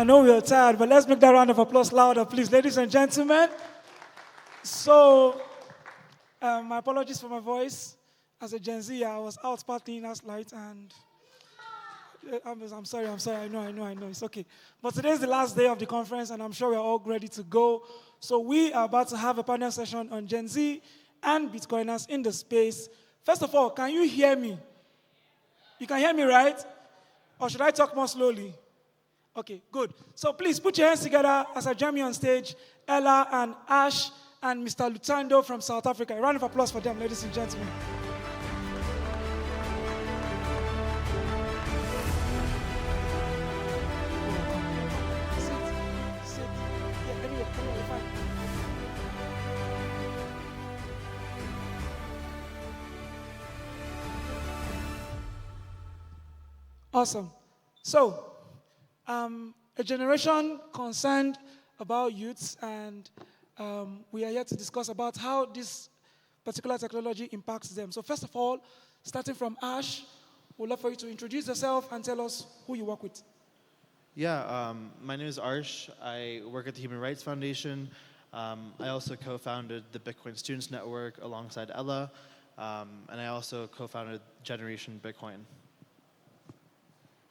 know we are tired, but let's make that round of applause louder, please, ladies and gentlemen. So, my apologies for my voice. As a Gen Z, I was out partying last night, and I'm sorry. I know. It's okay. But today is the last day of the conference, and I'm sure we're all ready to go. So we are about to have a panel session on Gen Z and Bitcoiners in the space. First of all, can you hear me? You can hear me, right? Or should I talk more slowly? Okay, good. So please put your hands together as I join me on stage, Ella and Ash and Mr. Lutando from South Africa. A round of applause for them, ladies and gentlemen. Sit. Yeah, anyway, fine. Awesome. So, a generation concerned about youths, and we are here to discuss about how this particular technology impacts them. So first of all, starting from Ash, we'd love for you to introduce yourself and tell us who you work with. Yeah, my name is Arsh. I work at the Human Rights Foundation. I also co-founded the Bitcoin Students Network alongside Ella, and I also co-founded Generation Bitcoin.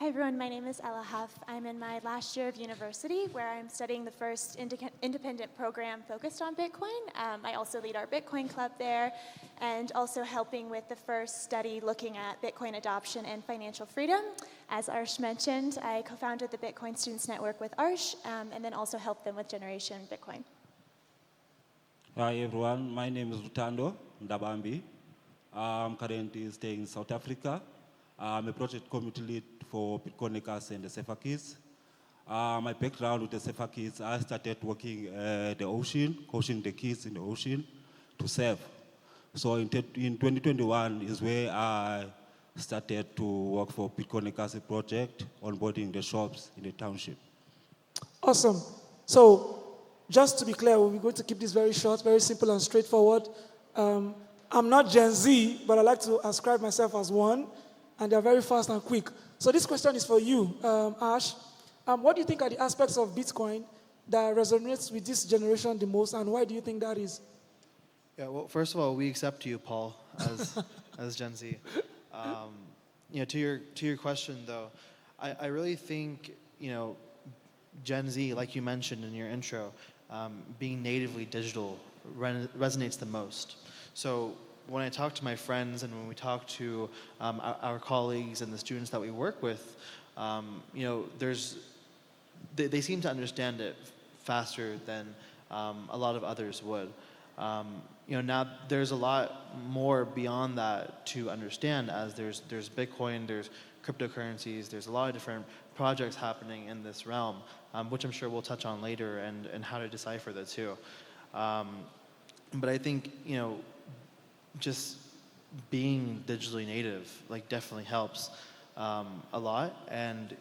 Hi everyone, my name is Ella Huff. I'm in my last year of university where I'm studying the first independent program focused on Bitcoin. I also lead our Bitcoin club there and also helping with the first study looking at Bitcoin adoption and financial freedom. As Arsh mentioned, I co-founded the Bitcoin Students Network with Arsh and then also helped them with Generation Bitcoin. Hi everyone, my name is Lutando Ndabambi. I'm currently staying in South Africa. I'm a project committee lead for Bitcoiners and the Safer Kids. My background with the Safer Kids, I started working at the ocean, coaching the kids in the ocean to surf. So in 2021 is where I started to work for Bitcoiners project, onboarding the shops in the township. Awesome. So just to be clear, we're going to keep this very short, very simple and straightforward. I'm not Gen Z, but I like to ascribe myself as one, and they're very fast and quick. So this question is for you, Ash. What do you think are the aspects of Bitcoin that resonates with this generation the most, and why do you think that is? Yeah, well, first of all, we accept you, Paul, as Gen Z. To your question though, I really think Gen Z, like you mentioned in your intro, being natively digital resonates the most. So when I talk to my friends and when we talk to our colleagues and the students that we work with, they seem to understand it faster than a lot of others would. Now there's a lot more beyond that to understand, as there's Bitcoin, there's cryptocurrencies, there's a lot of different projects happening in this realm, which I'm sure we'll touch on later, and how to decipher the two. But I think just being digitally native definitely helps a lot, and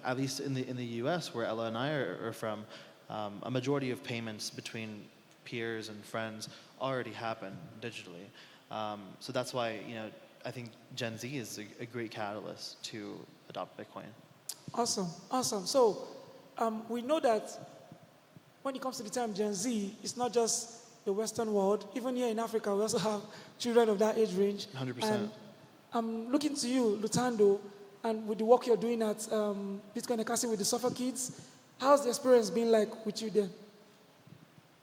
at least in the US where Ella and I are from, a majority of payments between peers and friends already happen digitally. So that's why I think Gen Z is a great catalyst to adopt Bitcoin. Awesome. So we know that when it comes to the term Gen Z, it's not just the Western world. Even here in Africa, we also have children of that age range. 100%. And I'm looking to you, Lutando, and with the work you're doing at Bitcoin Academy with the Suffer Kids, how's the experience been like with you there?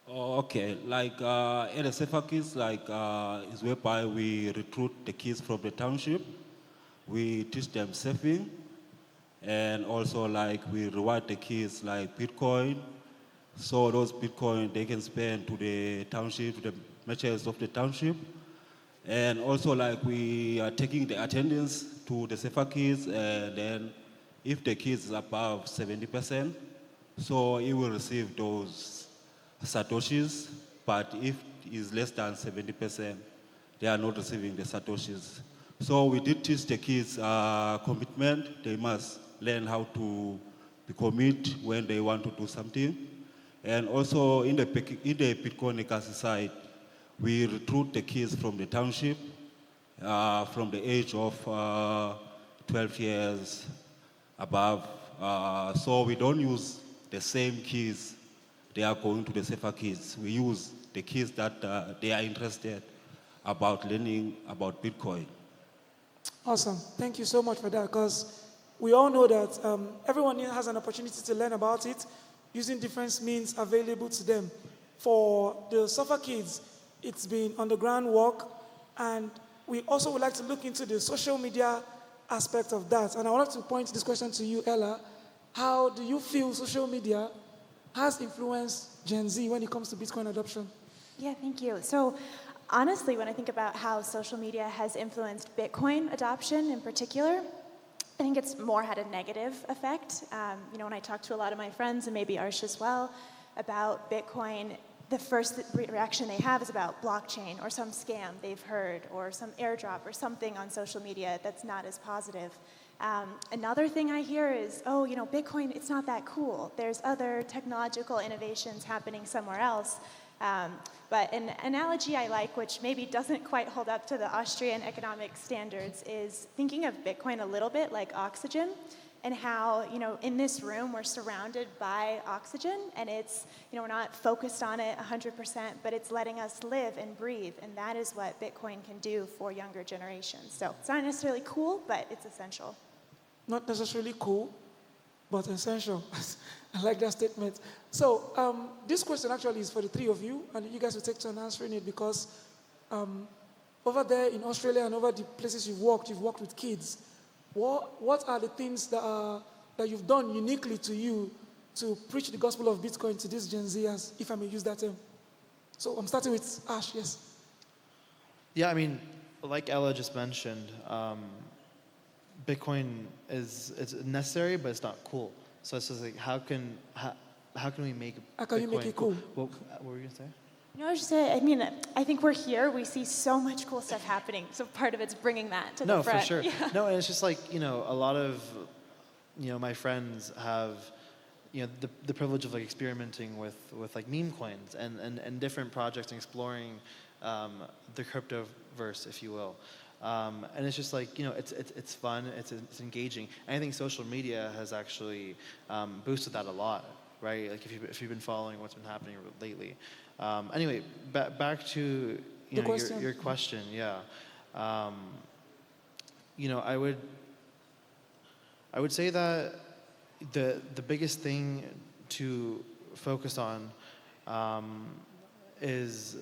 Oh, okay, at the Safer Kids, is whereby we recruit the kids from the township. We teach them surfing, and also we reward the kids Bitcoin. So those Bitcoin they can spend to the township, to the merchants of the township. And also we are taking the attendance to the Safer Kids, and then if the kids is above 70%, so he will receive those Satoshis, but if it's less than 70%, they are not receiving the Satoshis. So we did teach the kids commitment. They must learn how to be commit when they want to do something. And also in the Bitcoin Legacy side, we recruit the kids from the township from the age of 12 years above So we don't use the same keys they are going to the safer keys. We use the keys that they are interested about learning about Bitcoin. Awesome. Thank you so much for that, because we all know that everyone here has an opportunity to learn about it using different means available to them. For the suffer kids, it's been underground work, and we also would like to look into the social media aspect of that. And I wanted to point this question to you, Ella. How do you feel social media has influenced Gen Z when it comes to Bitcoin adoption? Yeah, thank you. So honestly, when I think about how social media has influenced Bitcoin adoption in particular, I think it's more had a negative effect. When I talk to a lot of my friends, and maybe Arsh as well, about Bitcoin, the first reaction they have is about blockchain or some scam they've heard or some airdrop or something on social media that's not as positive. Another thing I hear is, Bitcoin, it's not that cool. There's other technological innovations happening somewhere else. But an analogy I like, which maybe doesn't quite hold up to the Austrian economic standards, is thinking of Bitcoin a little bit like oxygen, and how, in this room we're surrounded by oxygen, and it's, we're not focused on it 100%, but it's letting us live and breathe, and that is what Bitcoin can do for younger generations. So it's not necessarily cool, but it's essential. Not necessarily cool, but essential. I like that statement. So this question actually is for the three of you, and you guys will take turn answering it, because over there in Australia and over the places you've worked with kids. What are the things that you've done uniquely to you to preach the gospel of Bitcoin to these Gen Zers, if I may use that term? So I'm starting with Ash, yes. Yeah, I mean, like Ella just mentioned, Bitcoin it's necessary, but it's not cool. So it's just like, how can we make How can you make it cool? What were you gonna say? I was just saying, I think we're here. We see so much cool stuff happening. So part of it's bringing that to the front. No, for sure. Yeah. No, and it's just like, a lot of, my friends have, the privilege of like experimenting with like meme coins and different projects and exploring the cryptoverse, if you will. And it's just like, it's fun, it's engaging. And I think social media has actually boosted that a lot, right? Like if you've been following what's been happening lately. Anyway, back to your question. Yeah, I would say that the biggest thing to focus on is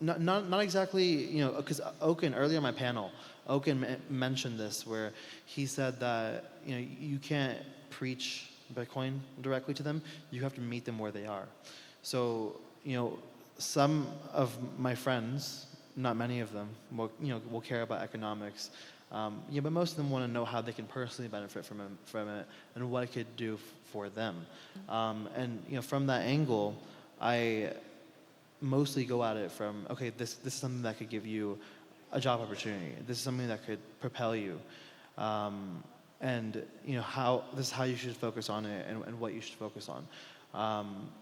not exactly, because Oken earlier on my panel, Oken mentioned this, where he said that you can't preach Bitcoin directly to them. You have to meet them where they are. So, some of my friends, not many of them, will care about economics. But most of them want to know how they can personally benefit from it and what it could do for them. And from that angle, I mostly go at it from, okay, this is something that could give you a job opportunity. This is something that could propel you. And how this is how you should focus on it and what you should focus on.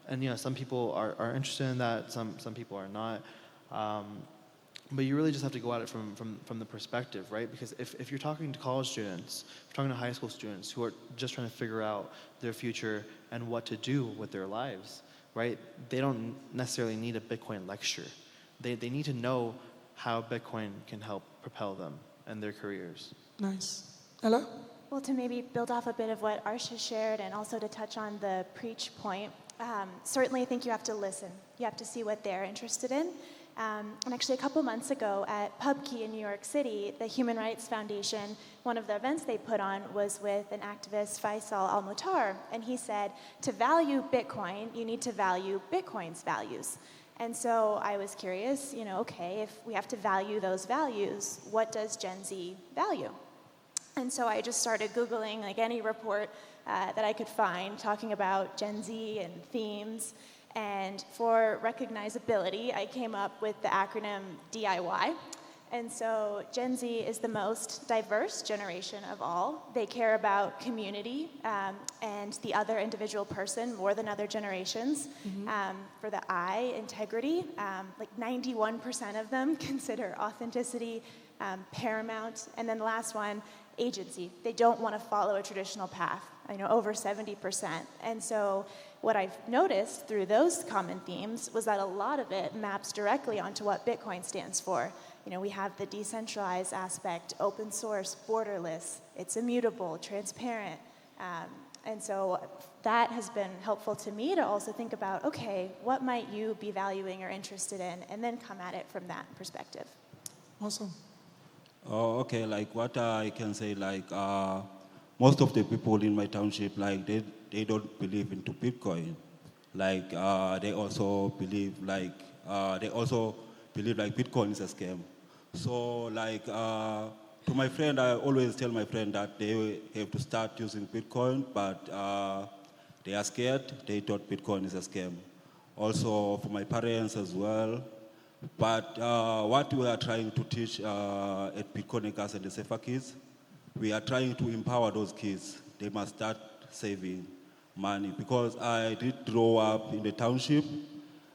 And some people are interested in that, some people are not. But you really just have to go at it from the perspective, right? Because if you're talking to college students, if you're talking to high school students who are just trying to figure out their future and what to do with their lives, right? They don't necessarily need a Bitcoin lecture. They need to know how Bitcoin can help propel them and their careers. Nice. Ella? Well, to maybe build off a bit of what Arsh has shared, and also to touch on the preach point, certainly I think you have to listen. You have to see what they're interested in. And actually, a couple months ago at PubKey in New York City, the Human Rights Foundation, one of the events they put on was with an activist, Faisal Al-Mutar, and he said, to value Bitcoin, you need to value Bitcoin's values. And so I was curious, okay, if we have to value those values, what does Gen Z value? And so I just started Googling like any report that I could find talking about Gen Z and themes. And for recognizability, I came up with the acronym DIY. And so Gen Z is the most diverse generation of all. They care about community and the other individual person more than other generations. For the I, integrity, like 91% of them consider authenticity paramount. And then the last one, agency. They don't want to follow a traditional path, over 70%. And so what I've noticed through those common themes was that a lot of it maps directly onto what Bitcoin stands for. We have the decentralized aspect, open source, borderless, it's immutable, transparent. And so that has been helpful to me to also think about, okay, what might you be valuing or interested in, and then come at it from that perspective. Awesome. Oh, okay, like what I can say, like most of the people in my township, like they don't believe into Bitcoin. Like they also believe like Bitcoin is a scam. So like to my friend, I always tell my friend that they have to start using Bitcoin, but they are scared. They thought Bitcoin is a scam. Also for my parents as well. But what we are trying to teach at Bitcoinicas and the Safer Kids, we are trying to empower those kids. They must start saving money because I did grow up in the township.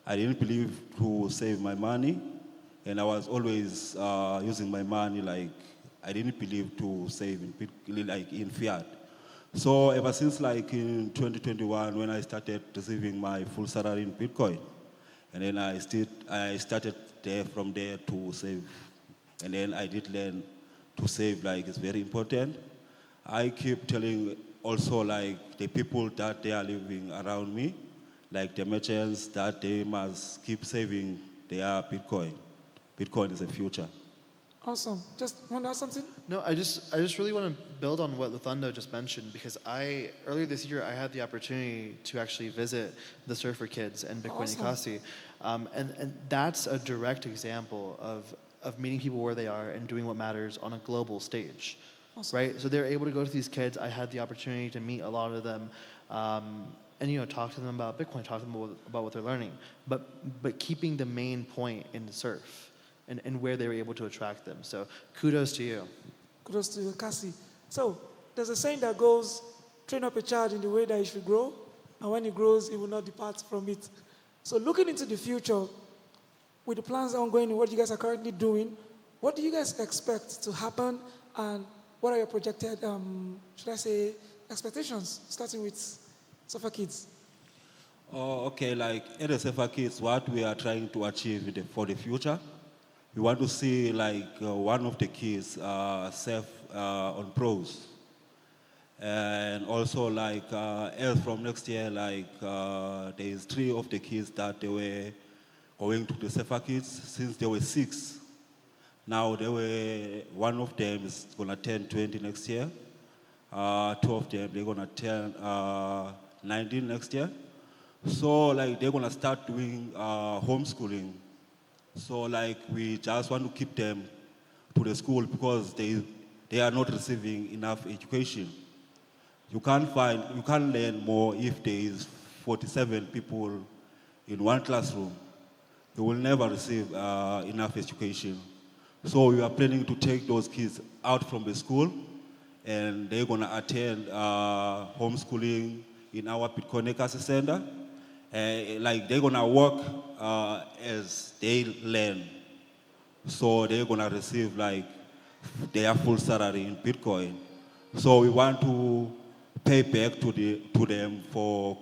I didn't believe to save my money, and I was always using my money like I didn't believe to save in fiat. So ever since like in 2021 when I started receiving my full salary in Bitcoin, and then I started from there to save, and then I did learn to save like it's very important. I keep telling also like the people that they are living around me, like the merchants, that they must keep saving their Bitcoin. Bitcoin is the future. Awesome. Just want to add something? No, I just really want to build on what Luthando just mentioned because earlier this year I had the opportunity to actually visit the Surfer Kids and Bitcoin Ikasi, and that's a direct example of meeting people where they are and doing what matters on a global stage, right? So they're able to go to these kids. I had the opportunity to meet a lot of them, and talk to them about Bitcoin, talk to them about what they're learning, but keeping the main point in the surf. And where they were able to attract them. So kudos to you. Kudos to you, Cassie. So there's a saying that goes, train up a child in the way that he should grow, and when he grows, he will not depart from it. So looking into the future, with the plans ongoing and what you guys are currently doing, what do you guys expect to happen, and what are your projected, expectations, starting with Safer Kids? Oh, okay, like at the Safer Kids, what we are trying to achieve for the future, we want to see like one of the kids safe on pros. And also like as from next year, like there is 3 of the kids that they were going to the Safer Kids since they were 6. Now one of them is gonna turn 20 next year. 2 of them, they're gonna turn 19 next year. So like they're gonna start doing homeschooling. So like we just want to keep them to the school because they are not receiving enough education. You can't learn more if there is 47 people in one classroom. You will never receive enough education. So we are planning to take those kids out from the school, and they're gonna attend homeschooling in our Bitcoin Ekasi Center. Like they're gonna work as they learn. So they're gonna receive like their full salary in Bitcoin. So we want to pay back to them for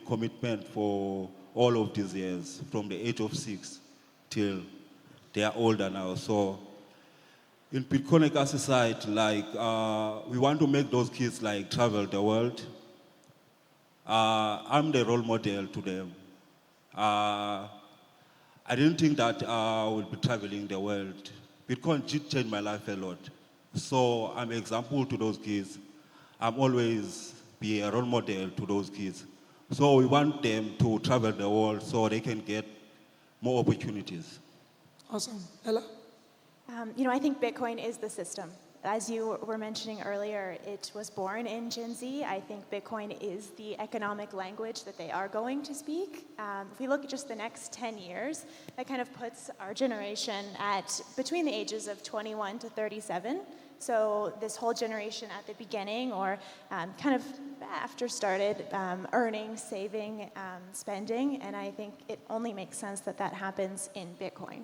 commitment for all of these years, from the age of 6 till they are older now. So in Bitcoin Ekasi side, like we want to make those kids like travel the world. I'm the role model to them. I didn't think that I would be traveling the world. Bitcoin did change my life a lot. So I'm an example to those kids. I'm always be a role model to those kids. So we want them to travel the world so they can get more opportunities. Awesome. Ella? I think Bitcoin is the system. As you were mentioning earlier, it was born in Gen Z. I think Bitcoin is the economic language that they are going to speak. If we look at just the next 10 years, that kind of puts our generation at between the ages of 21 to 37. So this whole generation at the beginning or kind of after started earning, saving, spending, and I think it only makes sense that that happens in Bitcoin.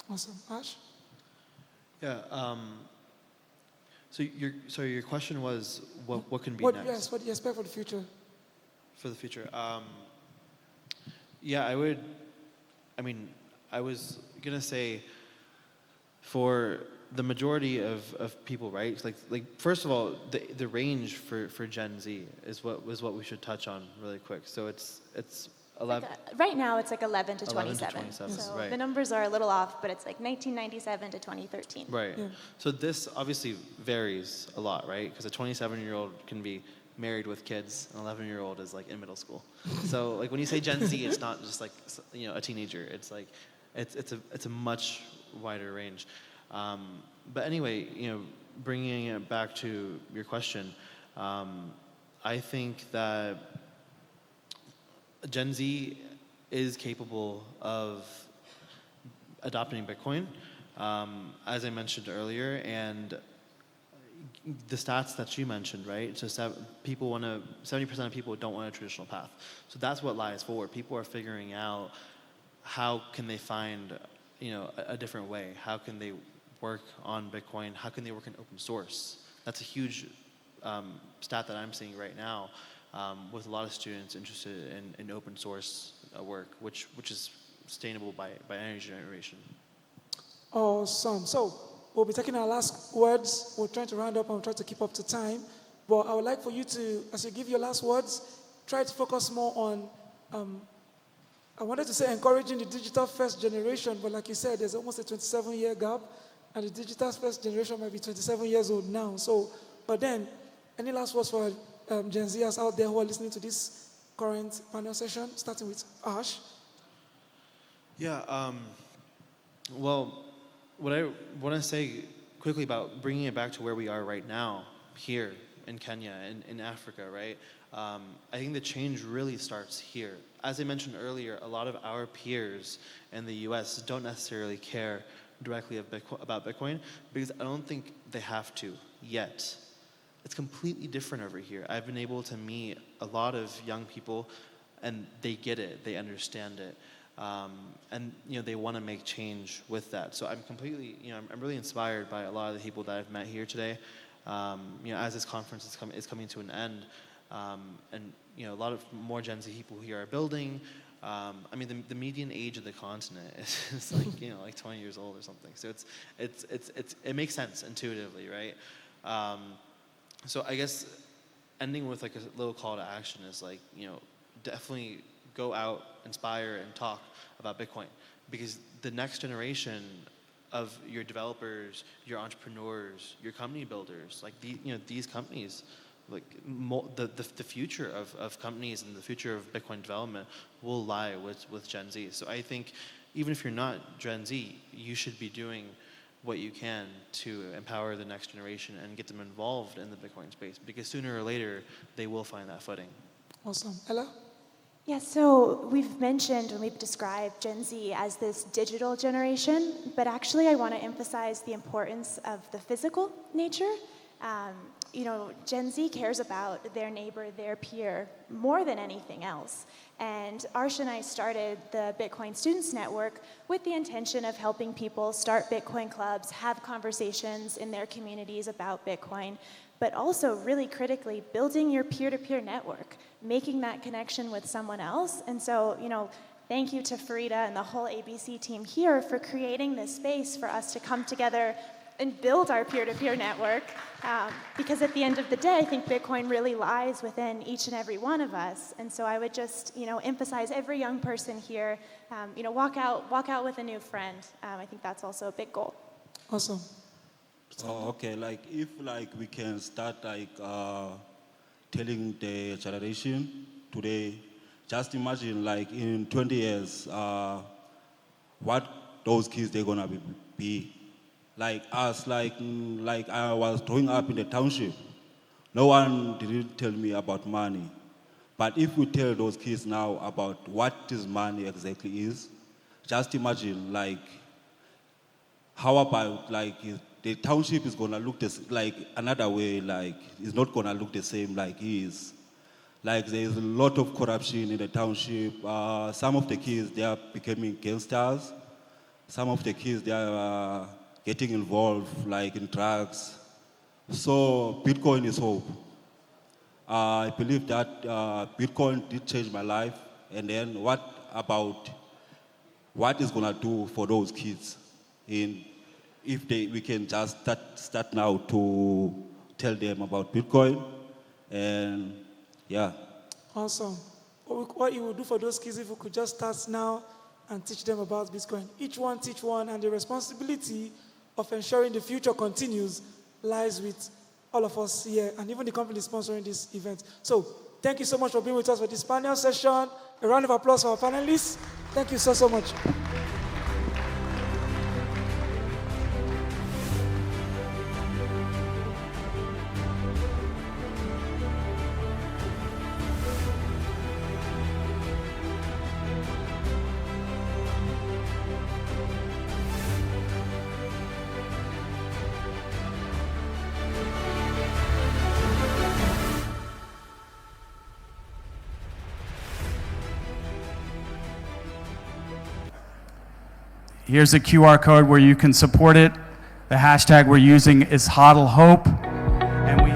Awesome. Ash? Yeah. So your question was what can be What, next yes, what do you expect for the future? for the future? Yeah, I would. I mean, I was gonna say for the majority of people, right? It's like first of all, the range for Gen Z is what we should touch on really quick. So it's 11. Right now, it's like 11 to 11 to 27. 27, So right. the numbers are a little off, but it's like 1997 to 2013. Right. Yeah. So this obviously varies a lot, right? Because a 27-year-old can be married with kids, an 11-year-old is like in middle school. So like when you say Gen Z, it's not just like a teenager. It's like it's a much wider range. But anyway, bringing it back to your question, I think that Gen Z is capable of adopting Bitcoin, as I mentioned earlier, and the stats that you mentioned, right? So 70% of people don't want a traditional path. So that's what lies forward. People are figuring out how can they find, a different way. How can they work on Bitcoin? How can they work in open source? That's a huge stat that I'm seeing right now. With a lot of students interested in open source work, which is sustainable by energy generation. Awesome. So we'll be taking our last words. We're trying to round up and try to keep up to time. But I would like for you to, as you give your last words, try to focus more on, I wanted to say encouraging the digital first generation, but like you said, there's almost a 27-year gap, and the digital first generation might be 27 years old now. So, but then, any last words for Gen Zers out there who are listening to this current panel session, starting with Ash? Yeah. Well, what I want to say quickly about bringing it back to where we are right now, here in Kenya, in Africa, right? I think the change really starts here. As I mentioned earlier, a lot of our peers in the US don't necessarily care directly about Bitcoin because I don't think they have to yet. It's completely different over here. I've been able to meet a lot of young people and they get it, they understand it. And they want to make change with that. So I'm completely, I'm really inspired by a lot of the people that I've met here today. As this conference is coming to an end, and a lot of more Gen Z people here are building. The median age of the continent is like 20 years old or something. So it makes sense intuitively, right? So I guess ending with like a little call to action is definitely go out, inspire, and talk about Bitcoin, because the next generation of your developers, your entrepreneurs, your company builders, these companies, the future of companies and the future of Bitcoin development will lie with Gen Z. So I think even if you're not Gen Z, you should be doing what you can to empower the next generation and get them involved in the Bitcoin space, because sooner or later they will find that footing. Awesome. Ella? Yeah, so we've mentioned and we've described Gen Z as this digital generation, but actually I want to emphasize the importance of the physical nature. Gen Z cares about their neighbor, their peer, more than anything else. And Arsh and I started the Bitcoin Students Network with the intention of helping people start Bitcoin clubs, have conversations in their communities about Bitcoin, but also really critically building your peer-to-peer network, making that connection with someone else. And so, thank you to Farida and the whole ABC team here for creating this space for us to come together and build our peer-to-peer network. Because at the end of the day, I think Bitcoin really lies within each and every one of us. And so I would just, emphasize every young person here, walk out with a new friend. I think that's also a big goal. Awesome. Oh, okay. If we can start telling the generation today, just imagine in 20 years, what those kids they're gonna be. Like us, like I was growing up in the township. No one didn't tell me about money. But if we tell those kids now about what this money exactly is, just imagine how about the township is gonna look another way, it's not gonna look the same like it is. There's a lot of corruption in the township. Some of the kids they are becoming gangsters. Some of the kids they are getting involved in drugs. So Bitcoin is hope. I believe that Bitcoin did change my life. And then what about what is gonna do for those kids if we can just start now to tell them about Bitcoin, and yeah. Awesome. What you would do for those kids if we could just start now and teach them about Bitcoin. Each one teach one, and the responsibility of ensuring the future continues lies with all of us here, and even the company sponsoring this event. So, thank you so much for being with us for this panel session. A round of applause for our panelists. Thank you so much. Here's a QR code where you can support it. The hashtag we're using is HODL Hope, and we